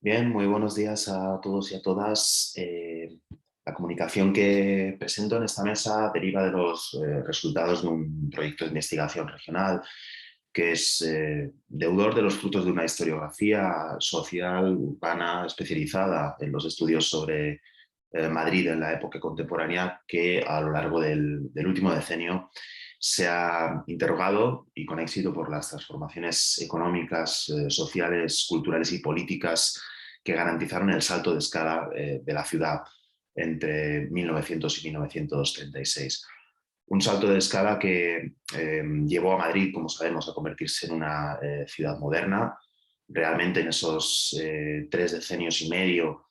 Bien, muy buenos días a todos y a todas. La comunicación que presento en esta mesa deriva de los resultados de un proyecto de investigación regional que es deudor de los frutos de una historiografía social, urbana, especializada en los estudios sobre Madrid en la época contemporánea que a lo largo del último decenio se ha interrogado y con éxito por las transformaciones económicas, sociales, culturales y políticas que garantizaron el salto de escala de la ciudad entre 1900 y 1936. Un salto de escala que llevó a Madrid, como sabemos, a convertirse en una ciudad moderna. Realmente en esos 3 decenios y medio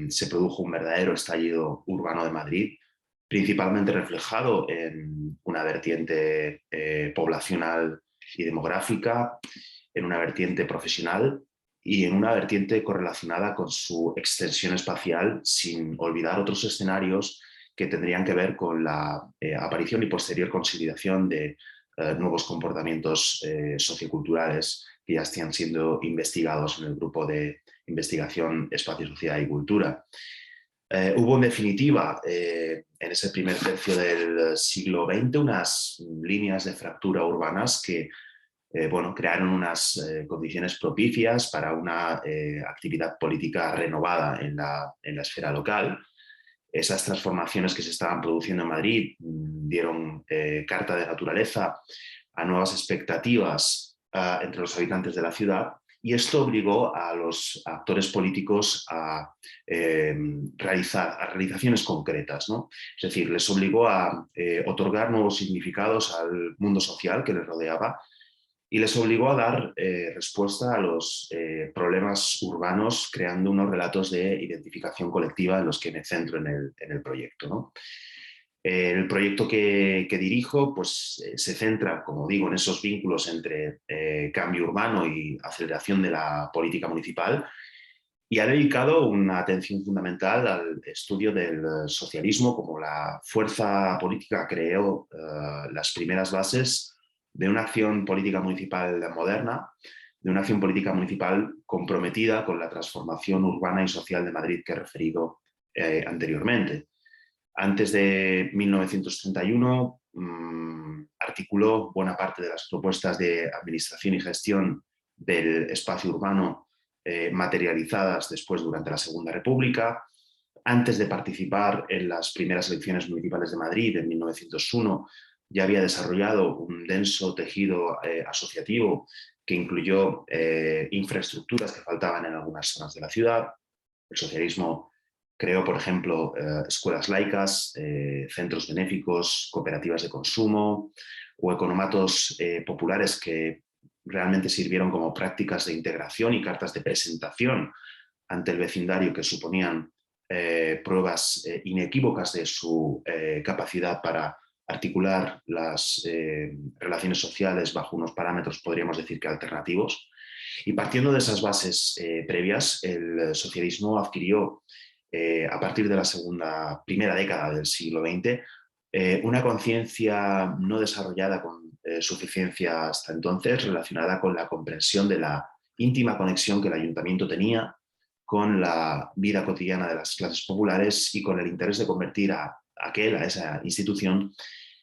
se produjo un verdadero estallido urbano de Madrid, principalmente reflejado en una vertiente poblacional y demográfica, en una vertiente profesional y en una vertiente correlacionada con su extensión espacial, sin olvidar otros escenarios que tendrían que ver con la aparición y posterior consolidación de nuevos comportamientos socioculturales que ya están siendo investigados en el grupo de investigación Espacio, Sociedad y Cultura. Hubo en definitiva en ese primer tercio del siglo XX unas líneas de fractura urbanas que crearon unas condiciones propicias para una actividad política renovada en la esfera local. Esas transformaciones que se estaban produciendo en Madrid dieron carta de naturaleza a nuevas expectativas entre los habitantes de la ciudad, y esto obligó a los actores políticos a realizar realizaciones concretas, ¿no? Es decir, les obligó a otorgar nuevos significados al mundo social que les rodeaba y les obligó a dar respuesta a los problemas urbanos, creando unos relatos de identificación colectiva en los que me centro en el proyecto, ¿no? El proyecto que dirijo pues, se centra, como digo, en esos vínculos entre cambio urbano y aceleración de la política municipal, y ha dedicado una atención fundamental al estudio del socialismo como la fuerza política que creó las primeras bases de una acción política municipal moderna, de una acción política municipal comprometida con la transformación urbana y social de Madrid que he referido anteriormente. Antes de 1931 articuló buena parte de las propuestas de administración y gestión del espacio urbano materializadas después durante la Segunda República. Antes de participar en las primeras elecciones municipales de Madrid en 1901, ya había desarrollado un denso tejido asociativo que incluyó infraestructuras que faltaban en algunas zonas de la ciudad. El socialismo creó, por ejemplo, escuelas laicas, centros benéficos, cooperativas de consumo o economatos populares que realmente sirvieron como prácticas de integración y cartas de presentación ante el vecindario, que suponían pruebas inequívocas de su capacidad para articular las relaciones sociales bajo unos parámetros, podríamos decir que alternativos. Y partiendo de esas bases previas, el socialismo adquirió, a partir de la primera década del siglo XX, una conciencia no desarrollada con suficiencia hasta entonces, relacionada con la comprensión de la íntima conexión que el ayuntamiento tenía con la vida cotidiana de las clases populares y con el interés de convertir a esa institución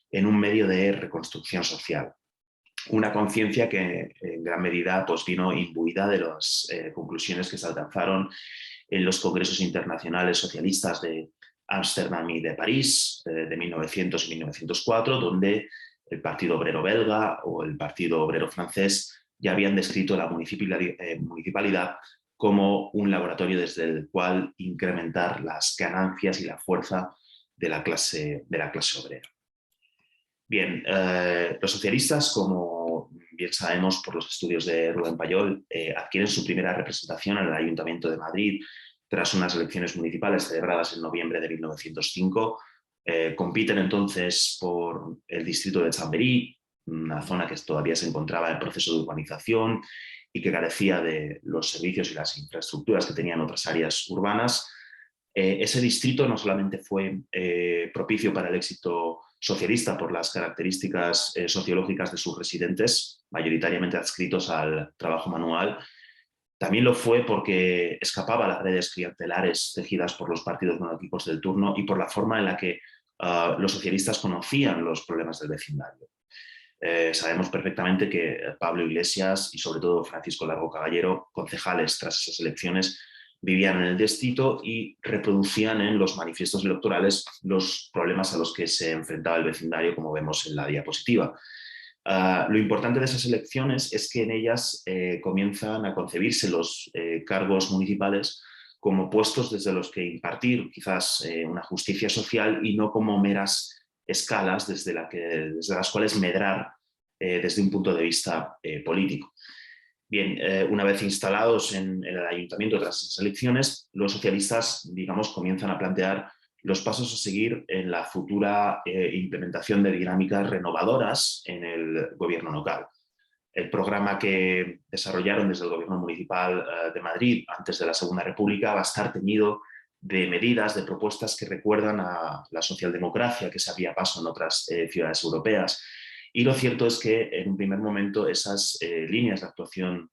en un medio de reconstrucción social. Una conciencia que en gran medida pues, vino imbuida de las conclusiones que se alcanzaron en los congresos internacionales socialistas de Ámsterdam y de París de 1900 y 1904, donde el Partido Obrero belga o el Partido Obrero francés ya habían descrito la municipalidad como un laboratorio desde el cual incrementar las ganancias y la fuerza de la clase obrera. Bien, los socialistas, como bien sabemos por los estudios de Rubén Payol, adquieren su primera representación en el Ayuntamiento de Madrid tras unas elecciones municipales celebradas en noviembre de 1905. Compiten entonces por el distrito de Chamberí, una zona que todavía se encontraba en proceso de urbanización y que carecía de los servicios y las infraestructuras que tenían otras áreas urbanas. Ese distrito no solamente fue propicio para el éxito socialista por las características sociológicas de sus residentes, mayoritariamente adscritos al trabajo manual, También lo fue porque escapaba a las redes clientelares tejidas por los partidos monárquicos del turno y por la forma en la que los socialistas conocían los problemas del vecindario. Sabemos perfectamente que Pablo Iglesias y sobre todo Francisco Largo Caballero, concejales tras esas elecciones, vivían en el distrito y reproducían en los manifiestos electorales los problemas a los que se enfrentaba el vecindario, como vemos en la diapositiva. Lo importante de esas elecciones es que en ellas comienzan a concebirse los cargos municipales como puestos desde los que impartir quizás una justicia social y no como meras escalas desde las cuales medrar desde un punto de vista político. Bien, una vez instalados en el ayuntamiento tras esas elecciones, los socialistas, digamos, comienzan a plantear los pasos a seguir en la futura implementación de dinámicas renovadoras en el gobierno local. El programa que desarrollaron desde el gobierno municipal de Madrid antes de la Segunda República va a estar teñido de medidas, de propuestas que recuerdan a la socialdemocracia que se abría paso en otras ciudades europeas. Y lo cierto es que en un primer momento esas líneas de actuación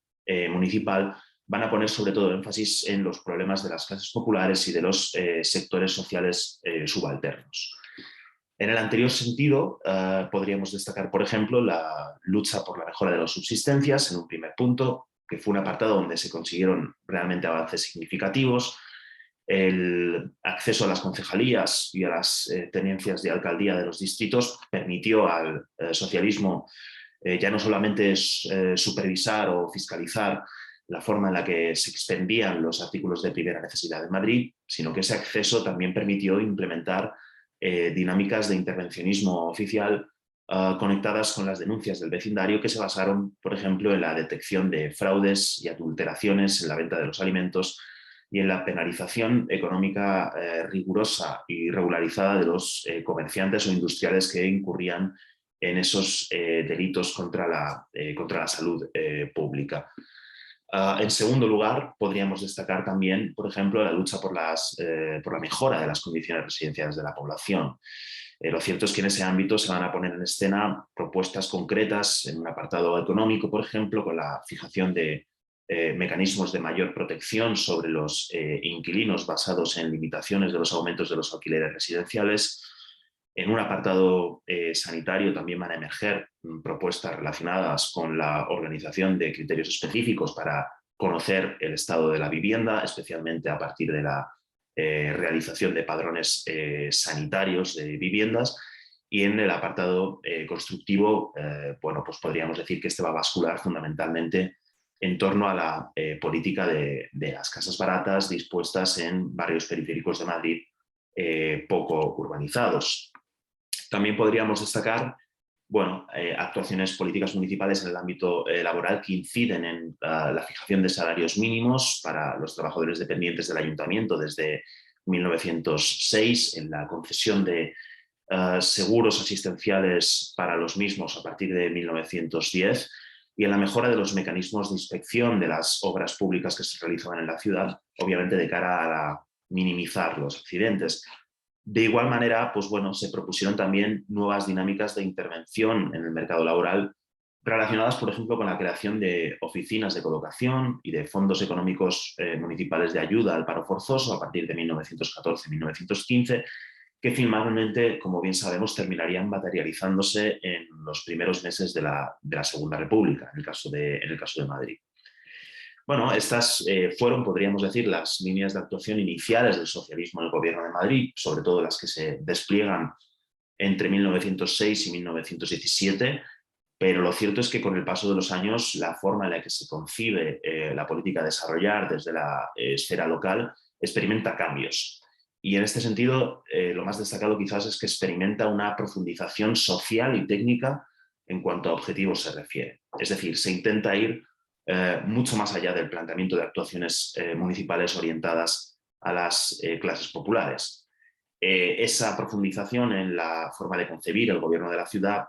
municipal van a poner sobre todo énfasis en los problemas de las clases populares y de los sectores sociales subalternos. En el anterior sentido, podríamos destacar, por ejemplo, la lucha por la mejora de las subsistencias en un primer punto, que fue un apartado donde se consiguieron realmente avances significativos. El acceso a las concejalías y a las tenencias de alcaldía de los distritos permitió al socialismo ya no solamente supervisar o fiscalizar la forma en la que se expendían los artículos de primera necesidad de Madrid, sino que ese acceso también permitió implementar dinámicas de intervencionismo oficial conectadas con las denuncias del vecindario que se basaron, por ejemplo, en la detección de fraudes y adulteraciones en la venta de los alimentos y en la penalización económica rigurosa y regularizada de los comerciantes o industriales que incurrían en esos delitos contra la salud pública. En segundo lugar, podríamos destacar también, por ejemplo, la lucha por la mejora de las condiciones residenciales de la población. Lo cierto es que en ese ámbito se van a poner en escena propuestas concretas en un apartado económico, por ejemplo, con la fijación de mecanismos de mayor protección sobre los inquilinos basados en limitaciones de los aumentos de los alquileres residenciales. En un apartado sanitario también van a emerger propuestas relacionadas con la organización de criterios específicos para conocer el estado de la vivienda, especialmente a partir de la realización de padrones sanitarios de viviendas. Y en el apartado constructivo, bueno, pues podríamos decir que este va a bascular fundamentalmente en torno a la política de las casas baratas dispuestas en barrios periféricos de Madrid poco urbanizados. También podríamos destacar, bueno, actuaciones políticas municipales en el ámbito laboral que inciden en la fijación de salarios mínimos para los trabajadores dependientes del ayuntamiento desde 1906, en la concesión de seguros asistenciales para los mismos a partir de 1910 y en la mejora de los mecanismos de inspección de las obras públicas que se realizaban en la ciudad, obviamente de cara a minimizar los accidentes. De igual manera, pues bueno, se propusieron también nuevas dinámicas de intervención en el mercado laboral relacionadas, por ejemplo, con la creación de oficinas de colocación y de fondos económicos municipales de ayuda al paro forzoso a partir de 1914-1915, que finalmente, como bien sabemos, terminarían materializándose en los primeros meses de la Segunda República, en el caso de Madrid. Bueno, estas fueron, podríamos decir, las líneas de actuación iniciales del socialismo en el Gobierno de Madrid, sobre todo las que se despliegan entre 1906 y 1917, pero lo cierto es que con el paso de los años la forma en la que se concibe la política a desarrollar desde la esfera local experimenta cambios. Y en este sentido, lo más destacado quizás es que experimenta una profundización social y técnica en cuanto a objetivos se refiere. Es decir, se intenta ir mucho más allá del planteamiento de actuaciones municipales orientadas a las clases populares. Esa profundización en la forma de concebir el gobierno de la ciudad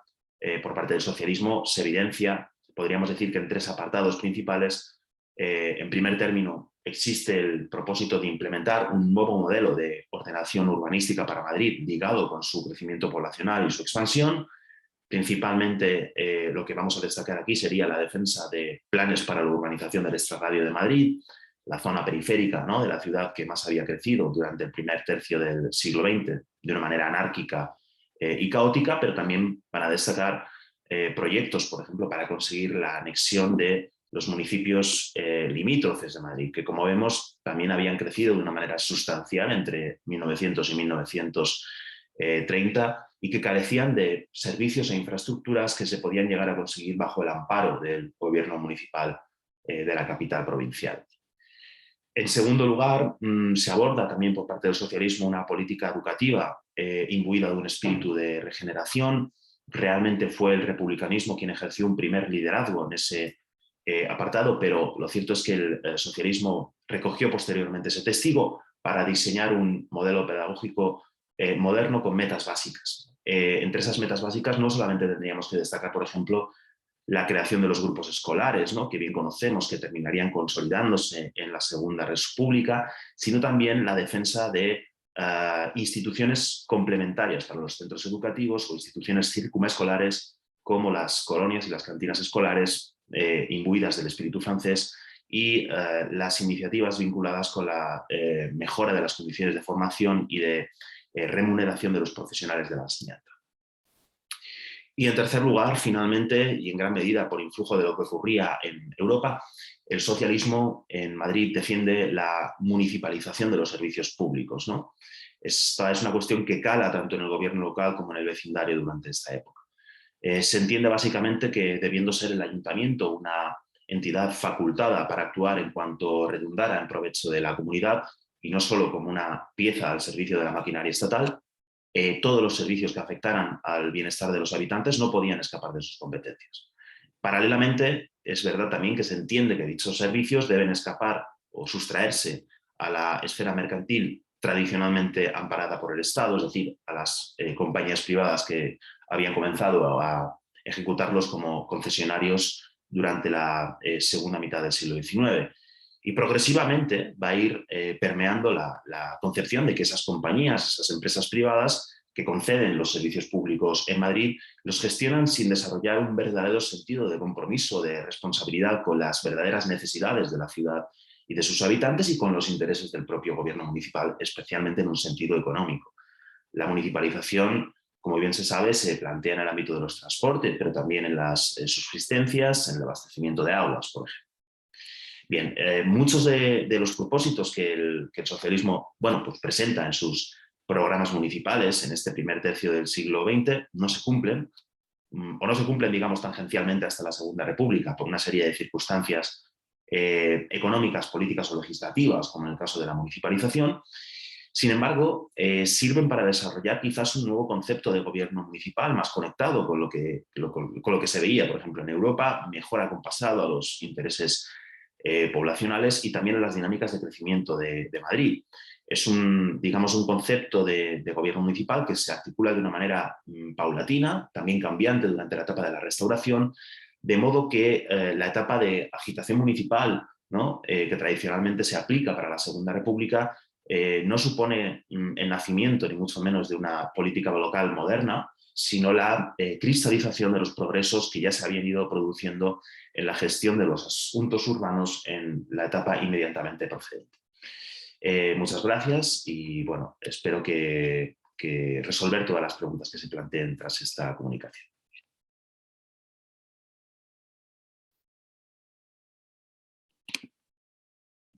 por parte del socialismo se evidencia, podríamos decir que en tres apartados principales. En primer término, existe el propósito de implementar un nuevo modelo de ordenación urbanística para Madrid ligado con su crecimiento poblacional y su expansión. Principalmente lo que vamos a destacar aquí sería la defensa de planes para la urbanización del extrarradio de Madrid, la zona periférica, ¿no?, de la ciudad que más había crecido durante el primer tercio del siglo XX de una manera anárquica y caótica, pero también para destacar proyectos, por ejemplo, para conseguir la anexión de los municipios limítrofes de Madrid, que como vemos también habían crecido de una manera sustancial entre 1900 y 1930 y que carecían de servicios e infraestructuras que se podían llegar a conseguir bajo el amparo del gobierno municipal de la capital provincial. En segundo lugar, se aborda también por parte del socialismo una política educativa imbuida de un espíritu de regeneración. Realmente fue el republicanismo quien ejerció un primer liderazgo en ese apartado, pero lo cierto es que el socialismo recogió posteriormente ese testigo para diseñar un modelo pedagógico moderno con metas básicas. Entre esas metas básicas no solamente tendríamos que destacar, por ejemplo, la creación de los grupos escolares, ¿no?, que bien conocemos, que terminarían consolidándose en la Segunda República, sino también la defensa de instituciones complementarias para los centros educativos o instituciones circumescolares como las colonias y las cantinas escolares imbuidas del espíritu francés y las iniciativas vinculadas con la mejora de las condiciones de formación y de remuneración de los profesionales de la enseñanza. Y en tercer lugar, finalmente, y en gran medida por influjo de lo que ocurría en Europa, el socialismo en Madrid defiende la municipalización de los servicios públicos, ¿no? Esta es una cuestión que cala tanto en el gobierno local como en el vecindario durante esta época. Se entiende básicamente que, debiendo ser el ayuntamiento una entidad facultada para actuar en cuanto redundara en provecho de la comunidad y no solo como una pieza al servicio de la maquinaria estatal, todos los servicios que afectaran al bienestar de los habitantes no podían escapar de sus competencias. Paralelamente, es verdad también que se entiende que dichos servicios deben escapar o sustraerse a la esfera mercantil tradicionalmente amparada por el Estado, es decir, a las compañías privadas que habían comenzado a ejecutarlos como concesionarios durante la segunda mitad del siglo XIX. Y progresivamente va a ir permeando la concepción de que esas compañías, esas empresas privadas que conceden los servicios públicos en Madrid, los gestionan sin desarrollar un verdadero sentido de compromiso, de responsabilidad con las verdaderas necesidades de la ciudad y de sus habitantes y con los intereses del propio gobierno municipal, especialmente en un sentido económico. La municipalización, como bien se sabe, se plantea en el ámbito de los transportes, pero también en las subsistencias, en el abastecimiento de aguas, por ejemplo. Bien, muchos de los propósitos que el socialismo, bueno, pues presenta en sus programas municipales en este primer tercio del siglo XX no se cumplen, o no se cumplen, digamos, tangencialmente hasta la Segunda República por una serie de circunstancias económicas, políticas o legislativas, como en el caso de la municipalización. Sin embargo, sirven para desarrollar quizás un nuevo concepto de gobierno municipal más conectado con lo que se veía, por ejemplo, en Europa, mejor acompasado a los intereses poblacionales y también a las dinámicas de crecimiento de Madrid. Es digamos, un concepto de gobierno municipal que se articula de una manera paulatina, también cambiante durante la etapa de la Restauración, de modo que la etapa de agitación municipal, ¿no?, que tradicionalmente se aplica para la Segunda República, no supone el nacimiento, ni mucho menos, de una política local moderna, sino la cristalización de los progresos que ya se habían ido produciendo en la gestión de los asuntos urbanos en la etapa inmediatamente procedente. Muchas gracias y bueno, espero que resolver todas las preguntas que se planteen tras esta comunicación.